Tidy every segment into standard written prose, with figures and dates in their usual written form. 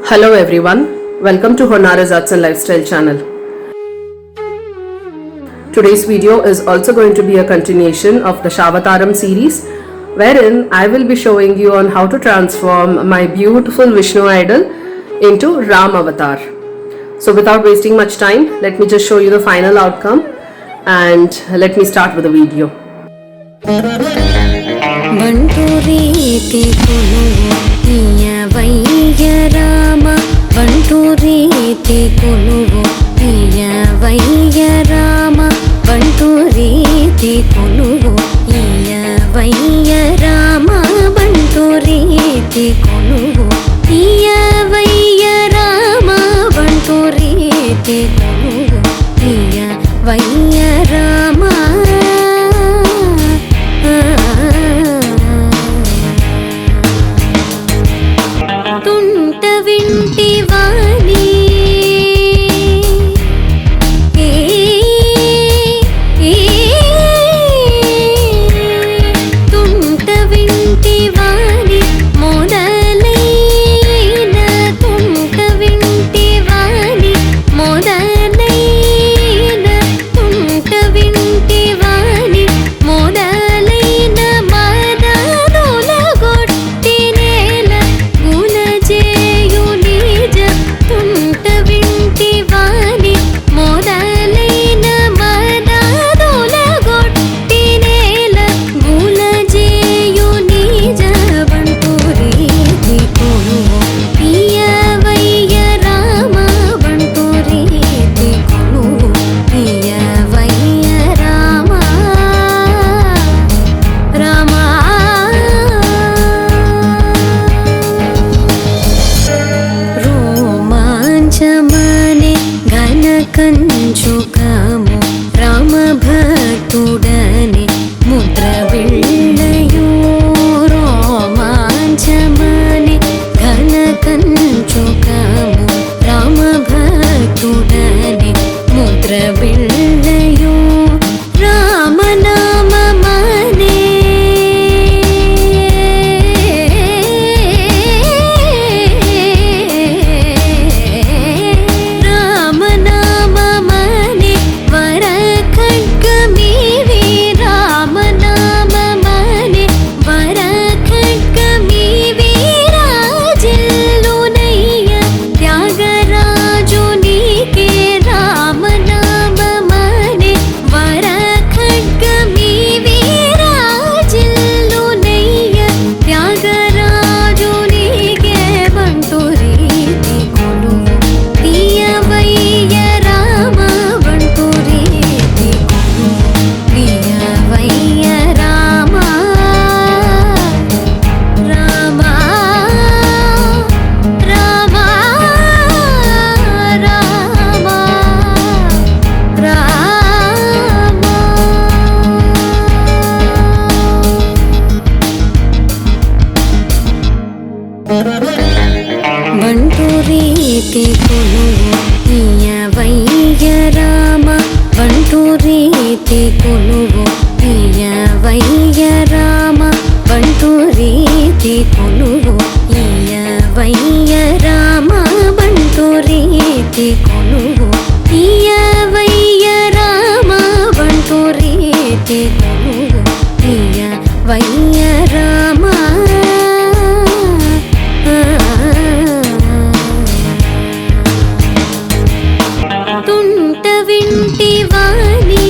Hello everyone, welcome to Honara's Arts and Lifestyle channel. Today's video is also going to be a continuation of the Dasavatharam series, wherein I will be showing you on how to transform my beautiful Vishnu idol into Ram avatar. So without wasting much time, let me just show you the final outcome and let me start with the video. బంటూరీతి కొలువు ఇయ వయ్య రామ బంటూరీతి కొలువు ఇయ వయ్య రామ బంటూరీతి కొలువు ఇయ వయ్య రామ బంటూరీతి కొలువు ఇయ వయ్య రామ తుంట వింటి వాణి తుంట వింటి వాణి మొదలైన తుంట వింటి వాణి మొదలైన తుంట వింటి వాణి మొదలైన మదనుల గొట్టి నేల గులజేయు నిజ తుంట వింటి వాణి మొదలైన మదనుల గొట్టి నేల గులజేయు నిజ బంటూరీతి కొలువు ఇయ వయ్య రామ బంటూరీతి కొలువు ఇయ వయ్య రామ రామ రోమాంచమనే ఘన కంచుకము రామ భక్తుడని ముద్ర బిళ్ళయు రోమాంచమనే ఘన కంచుకము రామ భక్తుడని ముద్ర బిళ్ళయు రామనామమనే రామనామమనే వర ఖడ్గమీవి రామనామమనే వర ఖడ్గమీవి రాజిల్లునయ్య త్యాగరాజునికే రామనామమనే వర ఖడ్గమీవి రాజిల్లునయ్య త్యాగరాజునికే బంటూరీతి కొలువు ఇయ వయ్య రామ బంటూరీతి కొలువు ఇయ వయ్య రామ రామ రామ రామ బంటూరీతి కొలువు ఇయ వయ్య రామ బంటూరీతి కొలువు ఇయ వయ్య రామ బంటూరీతి కొలువు ఇయ వయ్య రామ బంటూరీతి కొలువు ఇయ వయ్య రామ బంటూరీతి కొలువు ఇయ వయ్య రామ తుంట వింటి వాణి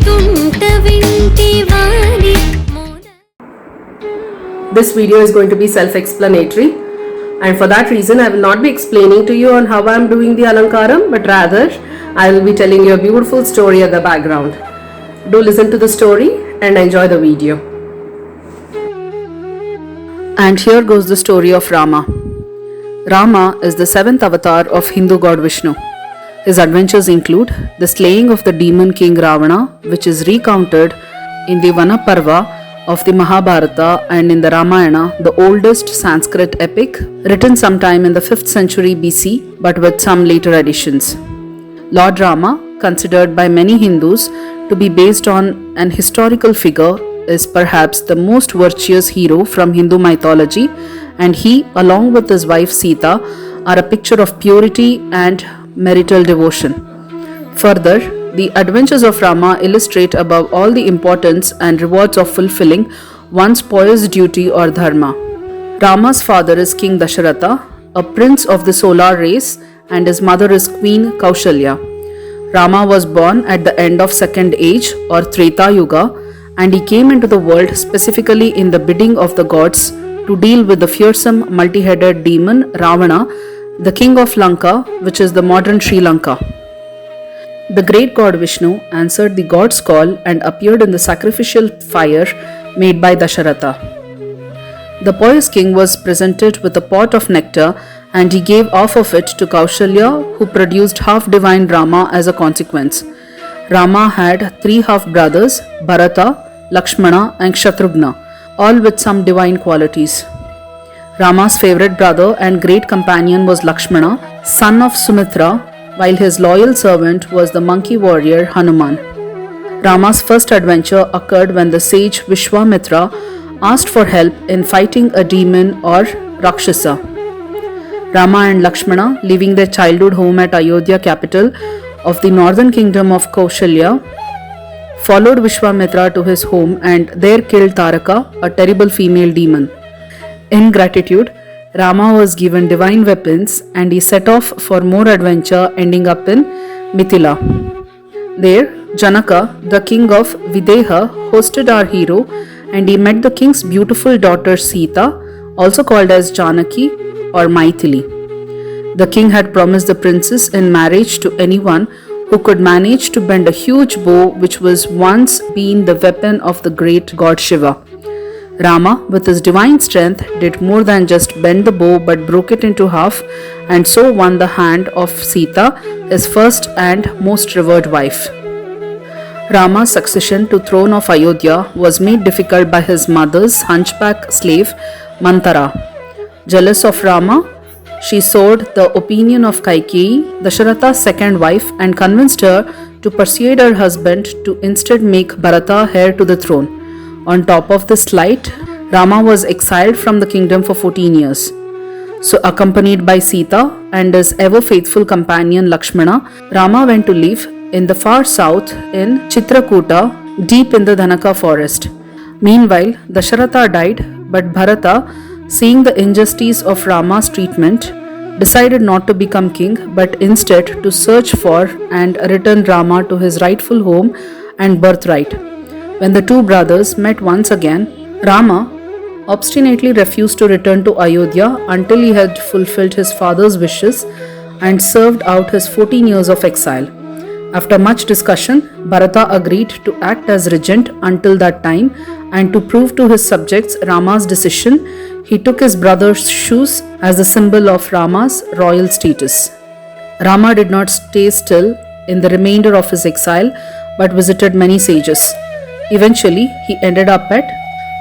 తుంట వింటి వాణి This video is going to be self-explanatory, and for that reason I will not be explaining to you on how I am doing the Alankaram, but rather I will be telling you a beautiful story at the background. Do listen to the story and enjoy the video. And here goes the story of Rama. Rama is the seventh avatar of Hindu god Vishnu. His adventures include the slaying of the demon king Ravana, which is recounted in the Vana Parva of the Mahabharata and in the Ramayana, the oldest Sanskrit epic, written sometime in the 5th century BC but with some later additions. Lord Rama considered by many Hindus to be based on an historical figure, is perhaps the most virtuous hero from Hindu mythology, and he, along with his wife Sita, are a picture of purity and marital devotion. Further, the adventures of Rama illustrate above all the importance and rewards of fulfilling one's pious duty or dharma. Rama's father is King Dasavatharam, a prince of the solar race, and his mother is Queen Kaushalya. Rama was born at the end of Second Age or Treta Yuga, and he came into the world specifically in the bidding of the gods to deal with the fearsome multi-headed demon Ravana, the king of Lanka, which is the modern Sri Lanka. The great god Vishnu answered the god's call and appeared in the sacrificial fire made by Dasaratha. The pious king was presented with a pot of nectar, and he gave half of it to Kaushalya, who produced half-divine Rama as a consequence. Rama had 3 half-brothers, Bharata, Lakshmana and Shatrugna, all with some divine qualities. Rama's favorite brother and great companion was Lakshmana, son of Sumitra, while his loyal servant was the monkey warrior Hanuman. Rama's first adventure occurred when the sage Vishwamitra asked for help in fighting a demon or Rakshasa. Rama and Lakshmana, leaving their childhood home at Ayodhya, capital of the northern kingdom of Kaushalya, followed Vishwamitra to his home and there killed Taraka, a terrible female demon. In gratitude, Rama was given divine weapons and he set off for more adventure, ending up in Mithila. There, Janaka, the king of Videha, hosted our hero, and he met the king's beautiful daughter Sita, also called as Janaki or Maithili. The king had promised the princess in marriage to anyone who could manage to bend a huge bow, which was once been the weapon of the great god Shiva. Rama, with his divine strength, did more than just bend the bow but broke it into half, and so won the hand of Sita, his first and most revered wife. Rama's succession to throne of Ayodhya was made difficult by his mother's hunchback slave Mantara. Jealous of Rama, she sought the opinion of Kaikeyi, Dasharatha's second wife, and convinced her to persuade her husband to instead make Bharata heir to the throne. On top of this slight, Rama was exiled from the kingdom for 14 years. So, accompanied by Sita and his ever faithful companion Lakshmana, Rama went to live in the far south in Chitrakuta, deep in the Dhanaka forest. Meanwhile, Dasharatha died, but Bharata, seeing the injustice of Rama's treatment, decided not to become king but instead to search for and return Rama to his rightful home and birthright. When the two brothers met once again, Rama obstinately refused to return to Ayodhya until he had fulfilled his father's wishes and served out his 14 years of exile. After much discussion, Bharata agreed to act as regent until that time, and to prove to his subjects Rama's decision, he took his brother's shoes as a symbol of Rama's royal status. Rama did not stay still in the remainder of his exile but visited many sages. Eventually, he ended up at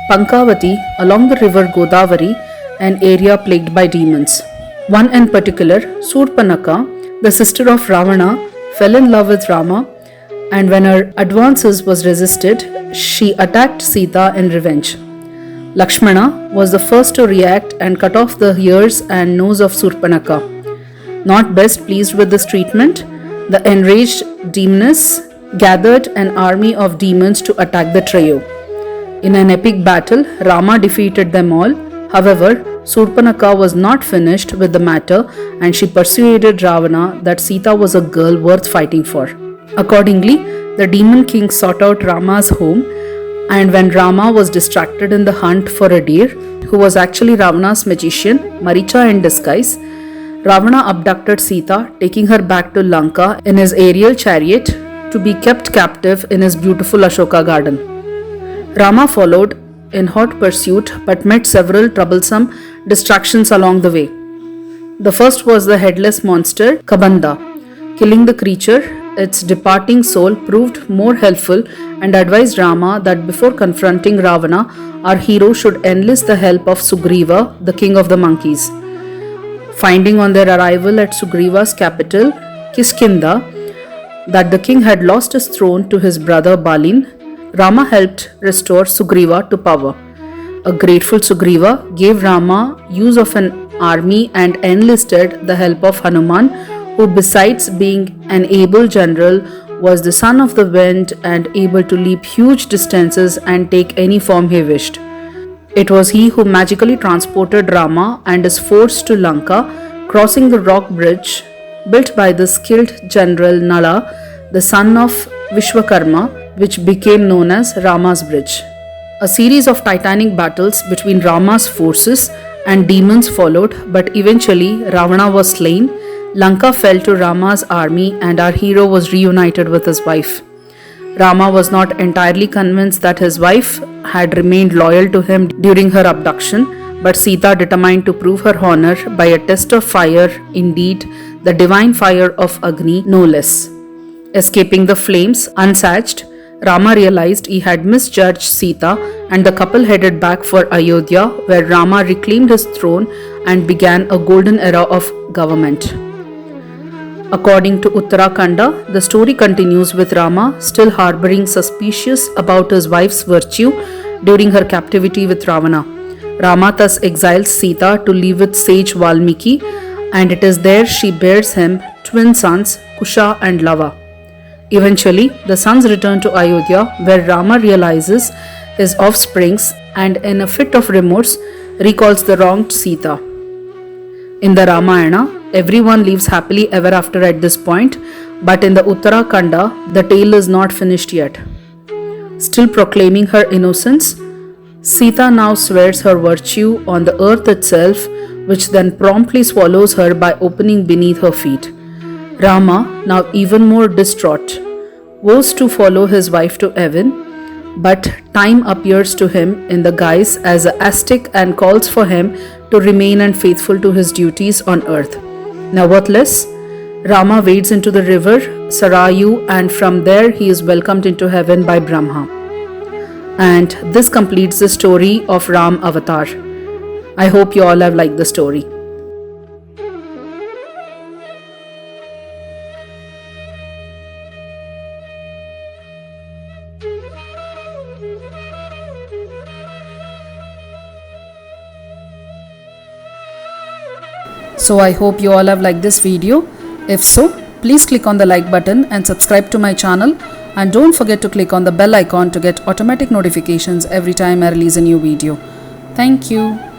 Pankavati along the river Godavari, an area plagued by demons. One in particular, Surpanaka, the sister of Ravana, fell in love with Rama, and when her advances was resisted, she attacked Sita in revenge. Lakshmana was the first to react and cut off the ears and nose of Surpanaka. Not best pleased with this treatment, the enraged demoness gathered an army of demons to attack the trio. In an epic battle, Rama defeated them all. However, Surpanaka was not finished with the matter, and she persuaded Ravana that Sita was a girl worth fighting for. Accordingly, the demon king sought out Rama's home, and when Rama was distracted in the hunt for a deer, who was actually Ravana's magician, Maricha in disguise, Ravana abducted Sita, taking her back to Lanka in his aerial chariot to be kept captive in his beautiful Ashoka garden. Rama followed in hot pursuit but met several troublesome distractions along the way. The first was the headless monster Kabanda. Killing the creature, its departing soul proved more helpful and advised Rama that before confronting Ravana, our hero should enlist the help of Sugriva, the king of the monkeys. Finding on their arrival at Sugriva's capital, Kiskinda, that the king had lost his throne to his brother Balin, Rama helped restore Sugriva to power. A grateful Sugriva gave Rama use of an army and enlisted the help of Hanuman, who, besides being an able general, was the son of the wind and able to leap huge distances and take any form he wished. It was he who magically transported Rama and his force to Lanka, crossing the rock bridge built by the skilled general Nala, the son of Vishwakarma, which became known as Rama's Bridge. A series of titanic battles between Rama's forces and demons followed, but eventually Ravana was slain, Lanka fell to Rama's army, and our hero was reunited with his wife. Rama was not entirely convinced that his wife had remained loyal to him during her abduction, but Sita determined to prove her honor by a test of fire, indeed, the divine fire of Agni, no less. Escaping the flames unsatched, Rama realized he had misjudged Sita, and the couple headed back for Ayodhya, where Rama reclaimed his throne and began a golden era of government. According to Uttarakhanda, the story continues with Rama still harboring suspicious about his wife's virtue during her captivity with Ravana. Rama thus exiles Sita to live with sage Valmiki, and it is there she bears him twin sons Kusha and Lava. Eventually, the sons return to Ayodhya, where Rama realizes his offsprings and, in a fit of remorse, recalls the wronged Sita. In the Ramayana, everyone lives happily ever after at this point, but in the Uttarakhanda, the tale is not finished yet. Still proclaiming her innocence, Sita now swears her virtue on the earth itself, which then promptly swallows her by opening beneath her feet. Rama, now even more distraught, vows to follow his wife to heaven, but time appears to him in the guise as an ascetic and calls for him to remain unfaithful to his duties on earth. Nevertheless, Rama wades into the river Sarayu, and from there he is welcomed into heaven by Brahma. And this completes the story of Ram Avatar. I hope you all have liked the story. So I hope you all have liked this video. If so, please click on the like button and subscribe to my channel, and don't forget to click on the bell icon to get automatic notifications every time I release a new video. Thank you.